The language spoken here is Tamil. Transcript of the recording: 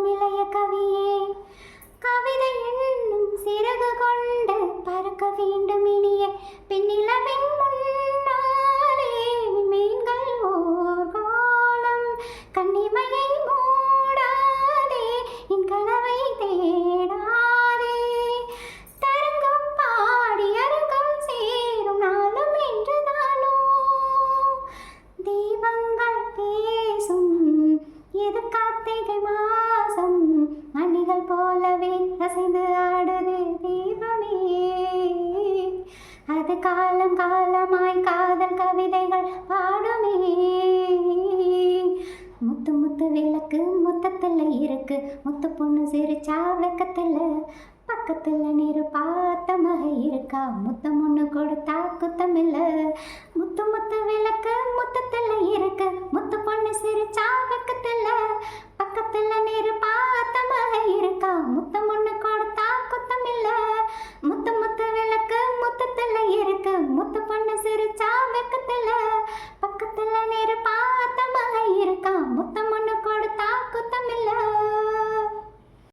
பாடும் இளைய கவியே, கவிதை என்னும் சிறகு கொண்டு பறக்க வேண்டும் இனிய பின்னிலவின் முன்னாலே மீன்கள் ஓர் காலம் கண்ணிமையை மூடாதே என் கனவை தேடாதே தரங்கம் பாடி அரங்கம் சேரும் நாளும் என்றுதானோ தீபங்கள் பேசும் எது கார்த்திகை மாசம் மணிகள் போலவே அசைந்து ஆடுது தீபமே அது காலம் காலமாய் காதல் கவிதைகள் பாடுமே முத்து முத்து விளக்கு முத்தத்தில் இருக்கு முத்து பொண்ணு சிரிச்சா வெக்கத்தில் பக்கத்தில் நீரு பார்த்த மகை இருக்கா முத்தம் ஒன்று கொடுத்தா குத்தமில்ல முத்து முத்து விளக்கு முத்தத்தில் இருக்கு முத்து பொண்ணு சிரிச்சா வெக்கத்தில் பக்கத்தில் நீரு